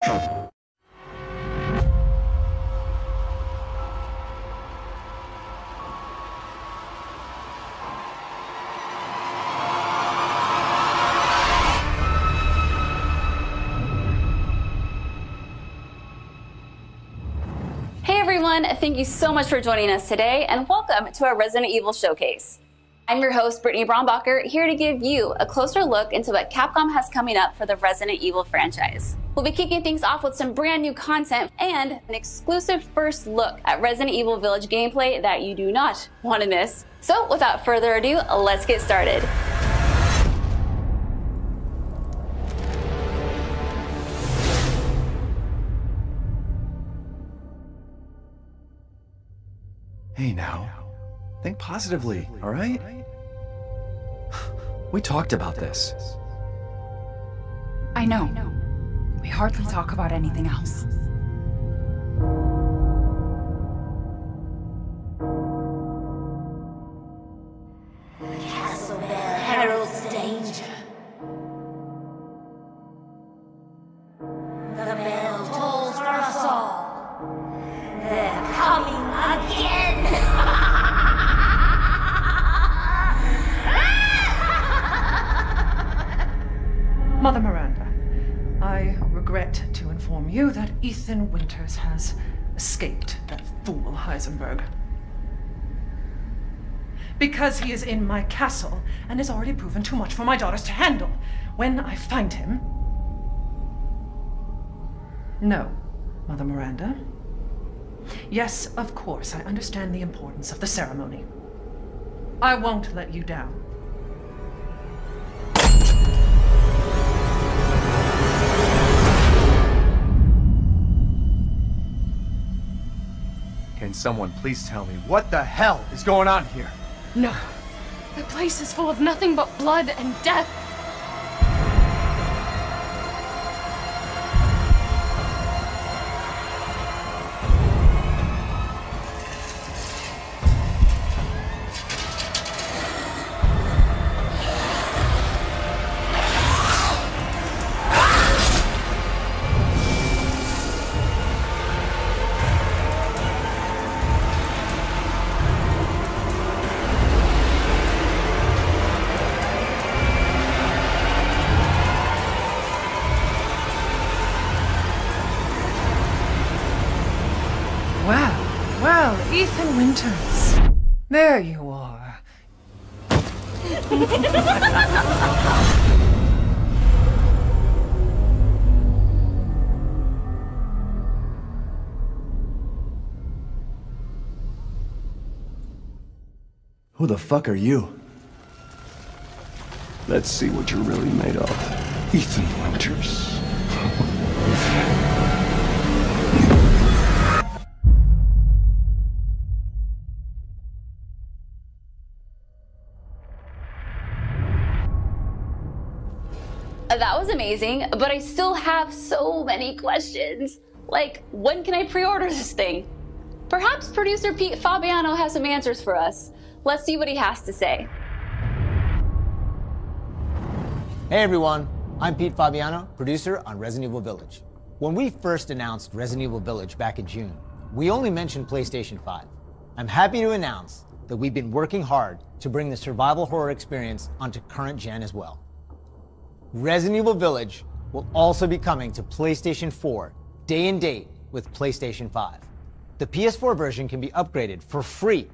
Hey everyone, thank you so much for joining us today and welcome to our Resident Evil Showcase. I'm your host, Brittany Brombacher, here to give you a closer look into what Capcom has coming up for the Resident Evil franchise. We'll be kicking things off with some brand new content and an exclusive first look at Resident Evil Village gameplay that you do not want to miss. So without further ado, let's get started. Hey now, think positively, all right? We talked about this. I know. We hardly talk about anything else. The castle bell heralds danger. The bell tolls for us all. They're coming again! Mother Miranda, I regret to inform you that Ethan Winters has escaped that fool Heisenberg. Because he is in my castle and has already proven too much for my daughters to handle. When I find him... No, Mother Miranda. Yes, of course, I understand the importance of the ceremony. I won't let you down. Can someone please tell me what the hell is going on here? No. The place is full of nothing but blood and death. Well, Ethan Winters. There you are. Who the fuck are you? Let's see what you're really made of, Ethan Winters. That was amazing, but I still have so many questions. Like, when can I pre-order this thing? Perhaps producer Pete Fabiano has some answers for us. Let's see what he has to say. Hey everyone, I'm Pete Fabiano, producer on Resident Evil Village. When we first announced Resident Evil Village back in June, we only mentioned PlayStation 5. I'm happy to announce that we've been working hard to bring the survival horror experience onto current gen as well. Resident Evil Village will also be coming to PlayStation 4 day and date with PlayStation 5. The PS4 version can be upgraded for free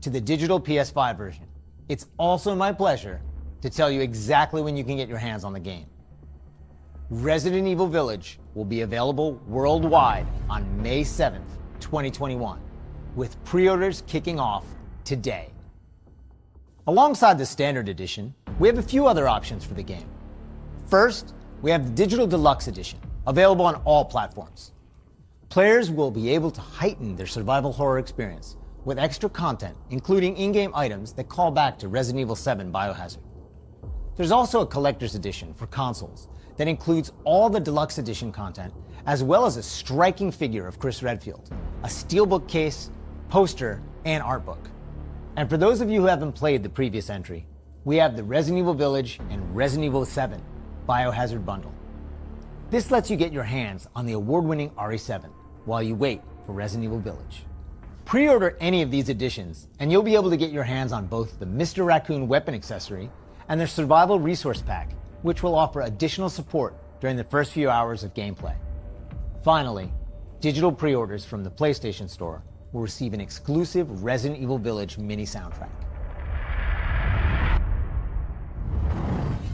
to the digital PS5 version. It's also my pleasure to tell you exactly when you can get your hands on the game. Resident Evil Village will be available worldwide on May 7th, 2021, with pre-orders kicking off today. Alongside the standard edition, we have a few other options for the game. First, we have the Digital Deluxe Edition, available on all platforms. Players will be able to heighten their survival horror experience with extra content, including in-game items that call back to Resident Evil 7 Biohazard. There's also a Collector's Edition for consoles that includes all the Deluxe Edition content, as well as a striking figure of Chris Redfield, a steelbook case, poster, and art book. And for those of you who haven't played the previous entry, we have the Resident Evil Village and Resident Evil 7 Biohazard bundle. This lets you get your hands on the award-winning RE7 while you wait for Resident Evil Village. Pre-order any of these editions, and you'll be able to get your hands on both the Mr. Raccoon weapon accessory and their survival resource pack, which will offer additional support during the first few hours of gameplay. Finally, digital pre-orders from the PlayStation Store will receive an exclusive Resident Evil Village mini soundtrack.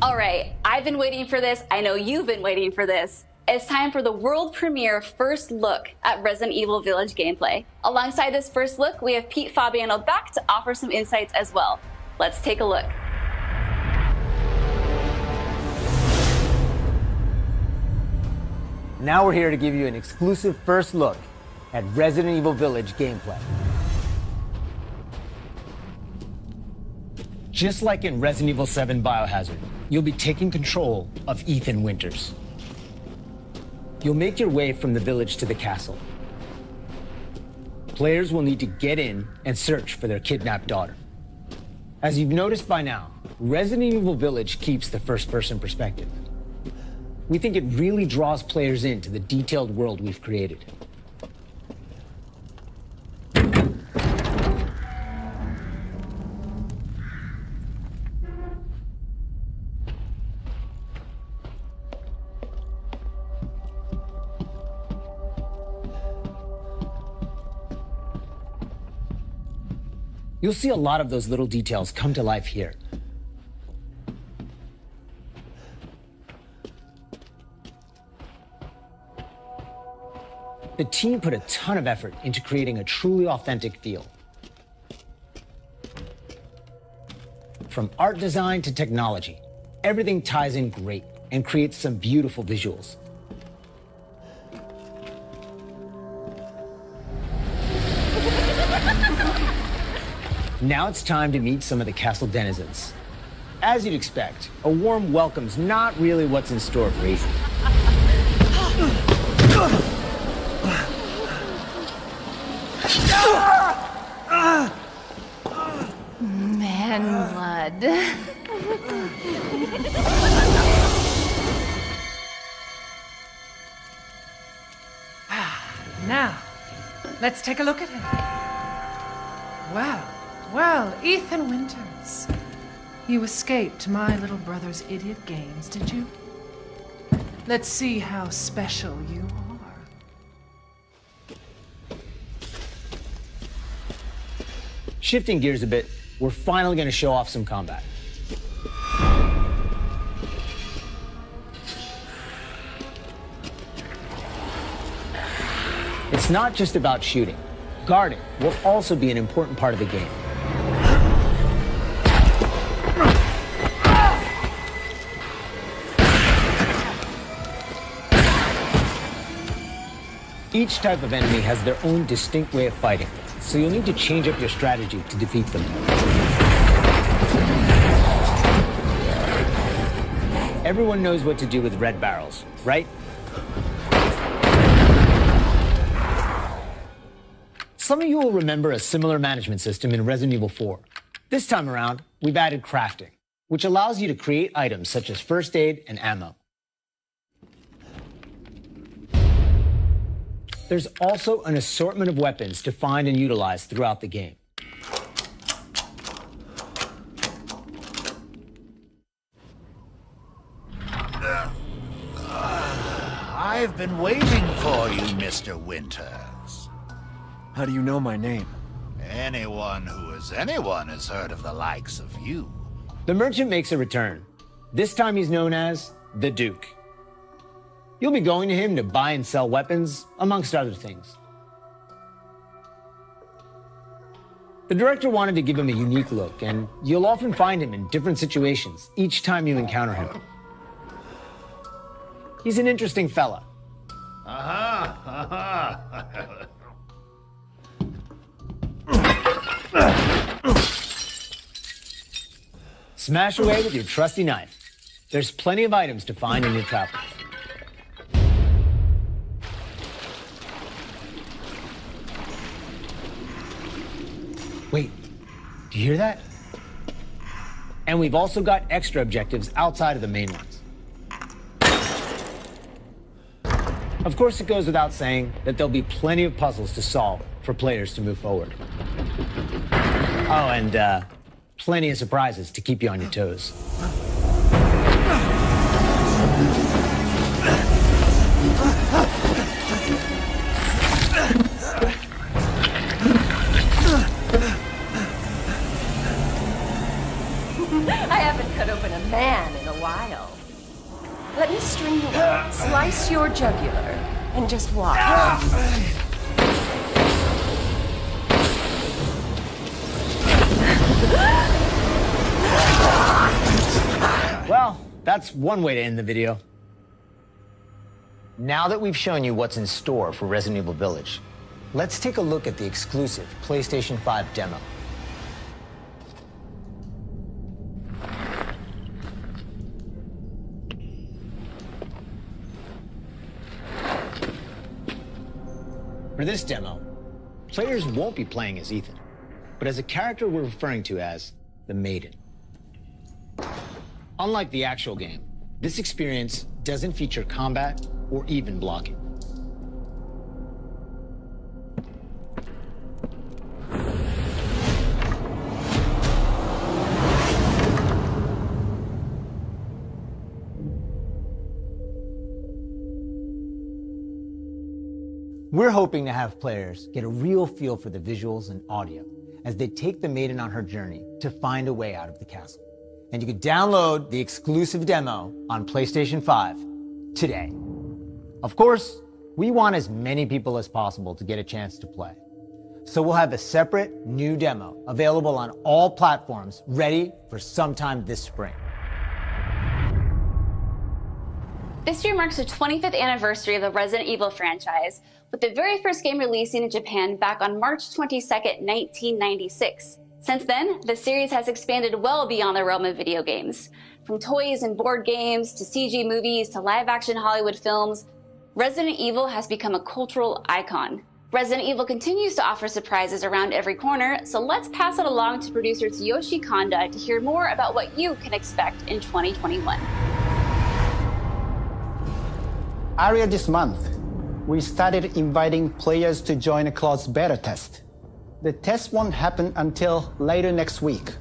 All right, I've been waiting for this. I know you've been waiting for this. It's time for the world premiere first look at Resident Evil Village gameplay. Alongside this first look, we have Pete Fabiano back to offer some insights as well. Let's take a look. Now we're here to give you an exclusive first look at Resident Evil Village gameplay. Just like in Resident Evil 7 Biohazard, you'll be taking control of Ethan Winters. You'll make your way from the village to the castle. Players will need to get in and search for their kidnapped daughter. As you've noticed by now, Resident Evil Village keeps the first-person perspective. We think it really draws players into the detailed world we've created. You'll see a lot of those little details come to life here. The team put a ton of effort into creating a truly authentic feel. From art design to technology, everything ties in great and creates some beautiful visuals. Now it's time to meet some of the castle denizens. As you'd expect, a warm welcome's not really what's in store for Ethan. Man blood. Now, let's take a look at him. Well, Ethan Winters. You escaped my little brother's idiot games, did you? Let's see how special you are. Shifting gears a bit, we're finally going to show off some combat. It's not just about shooting. Guarding will also be an important part of the game. Each type of enemy has their own distinct way of fighting, so you'll need to change up your strategy to defeat them. Everyone knows what to do with red barrels, right? Some of you will remember a similar management system in Resident Evil 4. This time around, we've added crafting, which allows you to create items such as first aid and ammo. There's also an assortment of weapons to find and utilize throughout the game. I've been waiting for you, Mr. Winters. How do you know my name? Anyone who is anyone has heard of the likes of you. The merchant makes a return. This time he's known as the Duke. You'll be going to him to buy and sell weapons, amongst other things. The director wanted to give him a unique look, and you'll often find him in different situations each time you encounter him. He's an interesting fella. Smash away with your trusty knife. There's plenty of items to find in your travels. Wait, do you hear that? And we've also got extra objectives outside of the main ones. Of course, it goes without saying that there'll be plenty of puzzles to solve for players to move forward. Oh, and plenty of surprises to keep you on your toes. I haven't cut open a man in a while. Let me string you up, slice your jugular, and just watch. Well, that's one way to end the video. Now that we've shown you what's in store for Resident Evil Village, let's take a look at the exclusive PlayStation 5 demo. For this demo, players won't be playing as Ethan, but as a character we're referring to as the Maiden. Unlike the actual game, this experience doesn't feature combat or even blocking. We're hoping to have players get a real feel for the visuals and audio as they take the Maiden on her journey to find a way out of the castle. And you can download the exclusive demo on PlayStation 5 today. Of course, we want as many people as possible to get a chance to play. So we'll have a separate new demo available on all platforms ready for sometime this spring. This year marks the 25th anniversary of the Resident Evil franchise, with the very first game releasing in Japan back on March 22nd, 1996. Since then, the series has expanded well beyond the realm of video games. From toys and board games, to CG movies, to live-action Hollywood films, Resident Evil has become a cultural icon. Resident Evil continues to offer surprises around every corner, so let's pass it along to producer Tsuyoshi Kanda to hear more about what you can expect in 2021. Earlier this month, we started inviting players to join a closed beta test. The test won't happen until later next week,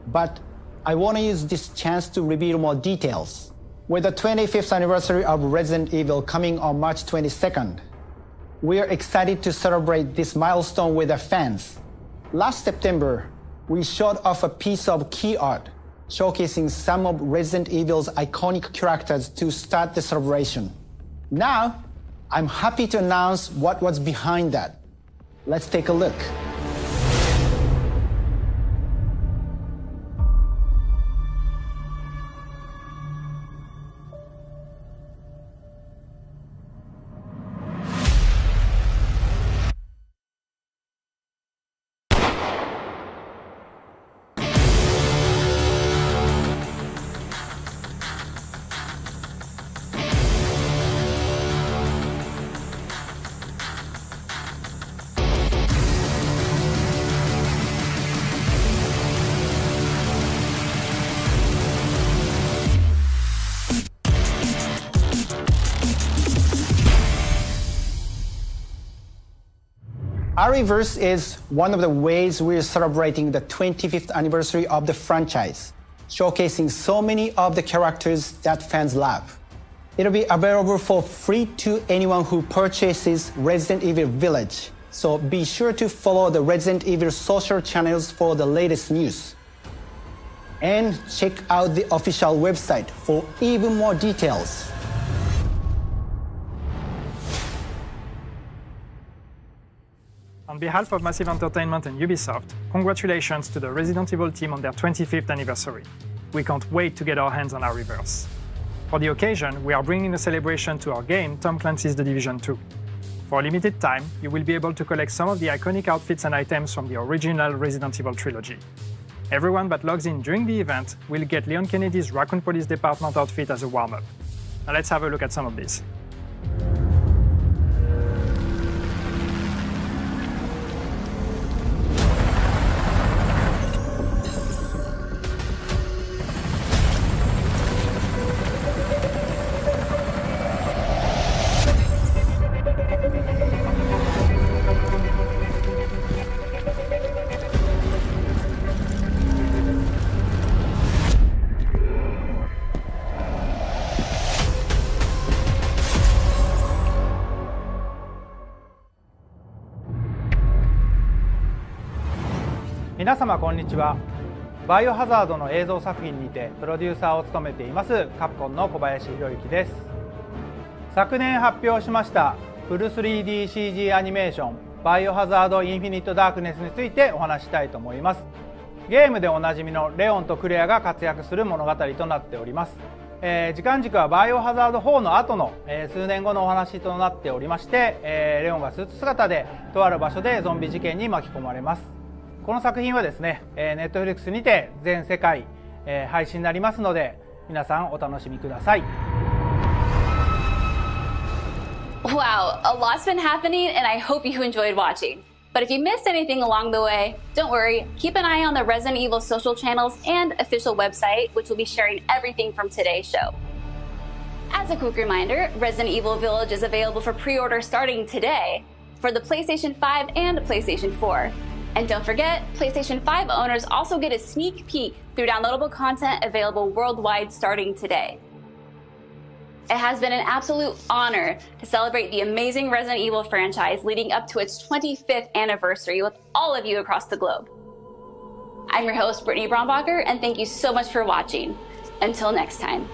but I want to use this chance to reveal more details. With the 25th anniversary of Resident Evil coming on March 22nd, we are excited to celebrate this milestone with our fans. Last September, we showed off a piece of key art showcasing some of Resident Evil's iconic characters to start the celebration. Now, I'm happy to announce what was behind that. Let's take a look. RE8 is one of the ways we're celebrating the 25th anniversary of the franchise, showcasing so many of the characters that fans love. It'll be available for free to anyone who purchases Resident Evil Village, so be sure to follow the Resident Evil social channels for the latest news. And check out the official website for even more details. On behalf of Massive Entertainment and Ubisoft, congratulations to the Resident Evil team on their 25th anniversary. We can't wait to get our hands on RE8. For the occasion, we are bringing a celebration to our game, Tom Clancy's The Division 2. For a limited time, you will be able to collect some of the iconic outfits and items from the original Resident Evil trilogy. Everyone that logs in during the event will get Leon Kennedy's Raccoon Police Department outfit as a warm-up. Now let's have a look at some of these. 皆様こんにちは。バイオハザードの映像作品にてプロデューサーを務めていますカプコンの小林博之です。昨年発表しましたフル 3DCG アニメーションバイオハザードインフィニットダークネスについてお話ししたいと思います。ゲームでおなじみのレオンとクレアが活躍する物語となっております。時間軸はバイオハザード4の後の、数年後のお話となっておりまして、レオンがスーツ姿でとある場所でゾンビ事件に巻き込まれます。この作品はですね、Netflix にて全世界、配信になりますので皆さんお楽しみください。 Wow, a lot's been happening and I hope you enjoyed watching. But if you missed anything along the way, don't worry, keep an eye on the Resident Evil social channels and official website, which will be sharing everything from today's show. As a quick reminder, Resident Evil Village is available for pre-order starting today for the PlayStation 5 and PlayStation 4. And don't forget, PlayStation 5 owners also get a sneak peek through downloadable content available worldwide starting today. It has been an absolute honor to celebrate the amazing Resident Evil franchise leading up to its 25th anniversary with all of you across the globe. I'm your host, Brittany Brombacher, and thank you so much for watching. Until next time.